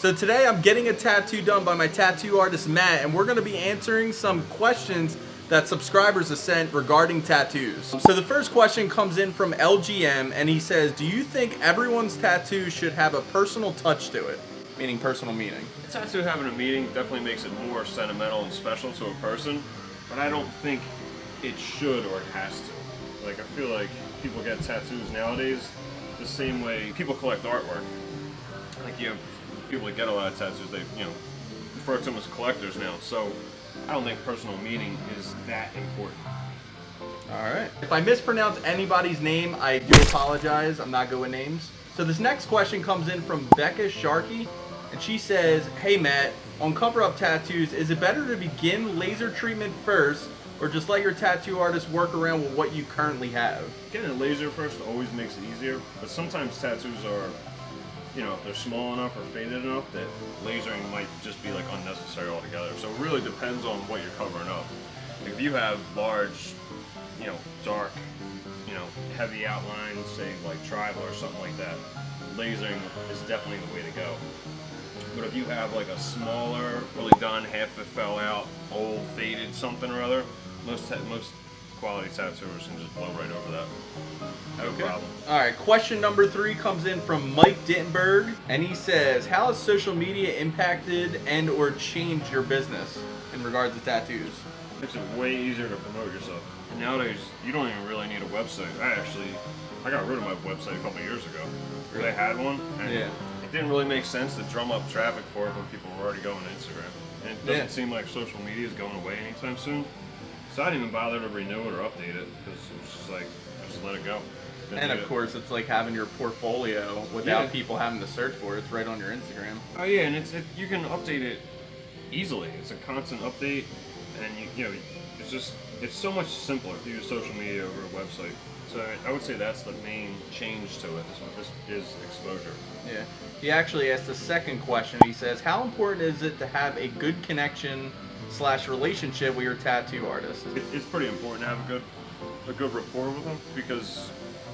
So today I'm getting a tattoo done by my tattoo artist Matt, and we're going to be answering some questions that subscribers have sent regarding tattoos. So the first question comes in from LGM, and he says, do you think everyone's tattoo should have a personal touch to it? Meaning personal meaning. A tattoo having a meaning definitely makes it more sentimental and special to a person, but I don't think it should or it has to. Like, I feel like people get tattoos nowadays the same way people collect artwork. Like, you have people that get a lot of tattoos, they, refer to them as collectors now. So I don't think personal meaning is that important. Alright. If I mispronounce anybody's name, I do apologize. I'm not good with names. So this next question comes in from Becca Sharkey, and she says, hey Matt, on cover-up tattoos, is it better to begin laser treatment first, or just let your tattoo artist work around with what you currently have? Getting a laser first always makes it easier, but sometimes tattoos are, if they're small enough or faded enough that lasering might just be like unnecessary altogether. So it really depends on what you're covering up. If you have large, dark, heavy outlines, say like tribal or something like that, lasering is definitely the way to go. But if you have like a smaller, really done, half it fell out, old, faded something or other, most quality tattooers can just blow right over that. No problem. Alright, question number 3 comes in from Mike Dittenberg, and he says, how has social media impacted and or changed your business in regards to tattoos? Makes it way easier to promote yourself. And nowadays, you don't even really need a website. I got rid of my website a couple years ago. Really? I had one, and it didn't really make sense to drum up traffic for it when people were already going to Instagram. And it doesn't seem like social media is going away anytime soon. So I didn't even bother to renew it or update it, because it was just like, just let it go. And of course, it's like having your portfolio without people having to search for it. It's right on your Instagram. Oh yeah, and you can update it easily. It's a constant update, and it's so much simpler to use social media over a website. So I would say that's the main change to it. Is exposure. Yeah. He actually asked the second question. He says, how important is it to have a good connection / relationship with your tattoo artist? It's pretty important to have a good rapport with them, because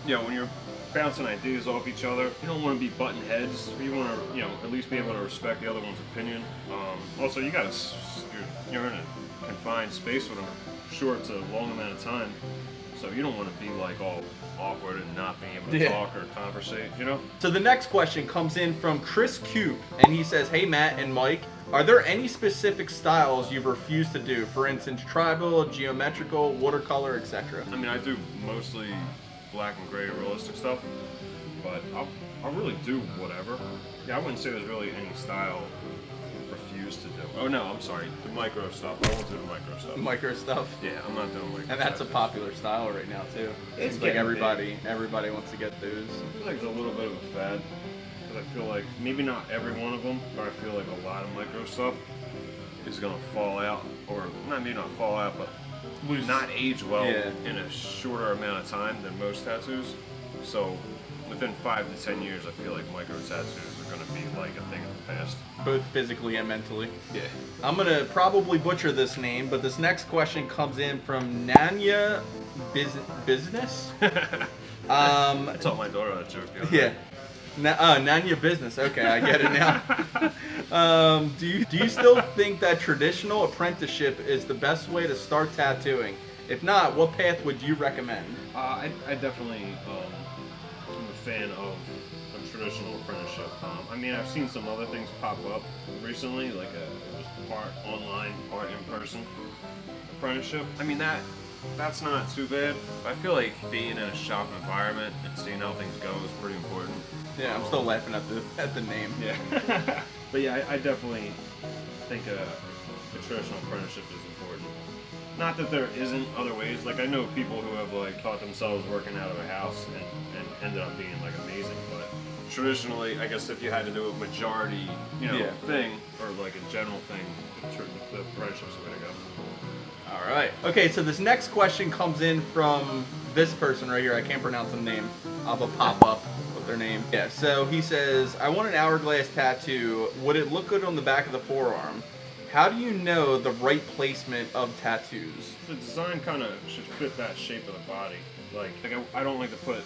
when you're bouncing ideas off each other, you don't want to be butting heads. You want to at least be able to respect the other one's opinion. Also, you're in a confined space with them, short to long amount of time, so you don't want to be like all awkward and not being able to talk or conversate, So the next question comes in from Chris Coop, and he says, hey Matt and Mike, are there any specific styles you've refused to do? For instance, tribal, geometrical, watercolor, etc. I mean, I do mostly black and gray realistic stuff, but I'll really do whatever. Yeah, I wouldn't say there's really any style refused to do. Oh no, I'm sorry, the micro stuff. I won't do the micro stuff. Micro stuff? Yeah, I'm not doing micro. And that's a popular style right now too. It seems like everybody wants to get those. I feel like it's a little bit of a fad, because I feel like maybe not every one of them, but I feel like a lot of micro stuff is gonna fall out, or maybe not fall out, but not age well in a shorter amount of time than most tattoos. So within 5 to 10 years, I feel like micro tattoos are going to be like a thing of the past. Both physically and mentally. Yeah. I'm going to probably butcher this name, but this next question comes in from Nanya Business. I taught my daughter that joke the other day. Nanya Business. Okay, I get it now. Do you still think that traditional apprenticeship is the best way to start tattooing? If not, what path would you recommend? I definitely am a fan of a traditional apprenticeship. I mean, I've seen some other things pop up recently, like just part online, part in person apprenticeship. I mean, that's not too bad. I feel like being in a shop environment and seeing how things go is pretty important. Yeah, I'm still laughing at the name. Yeah. But yeah, I definitely think a traditional apprenticeship is important. Not that there isn't other ways. Like, I know people who have like taught themselves working out of a house and ended up being like amazing. But traditionally, I guess if you had to do a majority, thing, or like a general thing, the apprenticeship's the way to go. All right. Okay, so this next question comes in from this person right here. I can't pronounce the name. I'll have a pop-up with their name. Yeah, so he says, I want an hourglass tattoo. Would it look good on the back of the forearm? How do you know the right placement of tattoos? The design kind of should fit that shape of the body. Like I don't like to put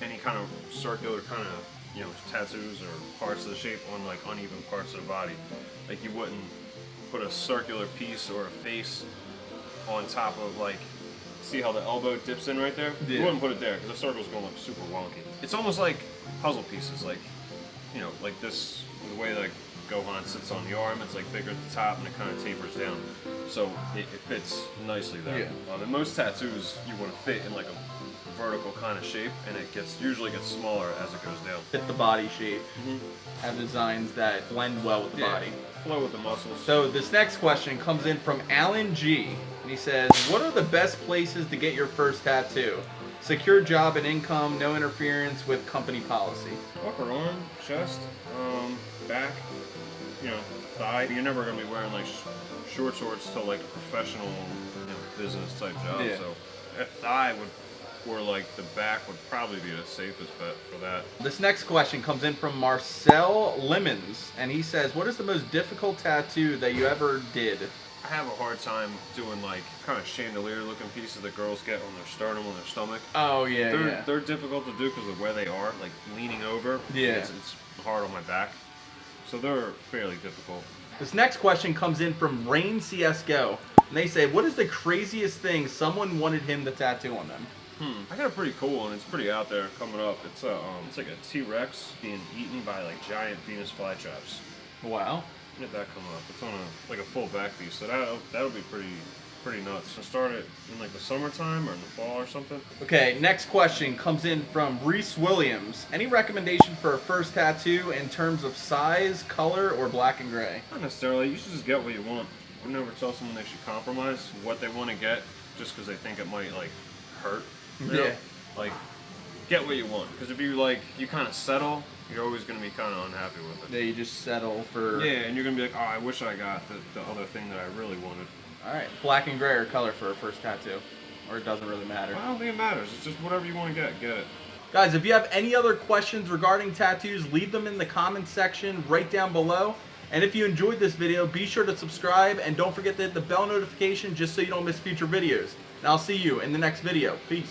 any kind of circular kind of you know, tattoos or parts of the shape on like uneven parts of the body. Like you wouldn't put a circular piece or a face on top of like, see how the elbow dips in right there? Yeah. You wouldn't put it there because the circle's gonna look super wonky. It's almost like puzzle pieces, like, you know, like this, the way that Gohan sits on the arm, it's like bigger at the top and it kind of tapers down. So it fits nicely there. Yeah. And most tattoos you want to fit in like a vertical kind of shape, and it usually gets smaller as it goes down. Fit the body shape. Have designs that blend well with the body. Flow with the muscles. So this next question comes in from Alan G. And he says, what are the best places to get your first tattoo? Secure job and income, no interference with company policy. Upper arm, chest, back, you know, thigh. You're never going to be wearing like short shorts to like a professional, you know, business type job. Yeah. So a thigh would, or like the back would probably be the safest bet for that. This next question comes in from Marcel Lemons, and he says, what is the most difficult tattoo that you ever did? I have a hard time doing like kind of chandelier looking pieces that girls get on their sternum, on their stomach. Oh, yeah, They're difficult to do because of where they are, like leaning over. Yeah. It's hard on my back. So they're fairly difficult. This next question comes in from Rain CSGO, and they say, what is the craziest thing someone wanted him to tattoo on them? I got a pretty cool one. It's pretty out there coming up. It's like a T-Rex being eaten by like giant Venus flytraps. Wow. Get that coming up. It's on a full back piece, so that'll be pretty nuts. So start it in like the summertime or in the fall or something. Okay, next question comes in from Reese Williams. Any recommendation for a first tattoo in terms of size, color, or black and gray? Not necessarily. You should just get what you want. I would never tell someone they should compromise what they want to get just because they think it might like hurt. You know? Yeah. Like, get what you want. Because if you kind of settle, you're always going to be kind of unhappy with it. Yeah, you just settle for... Yeah, and you're going to be like, oh, I wish I got the other thing that I really wanted. Alright, black and gray or color for a first tattoo? Or it doesn't really matter? I don't think it matters. It's just whatever you want to get it. Guys, if you have any other questions regarding tattoos, leave them in the comments section right down below. And if you enjoyed this video, be sure to subscribe and don't forget to hit the bell notification just so you don't miss future videos. And I'll see you in the next video. Peace.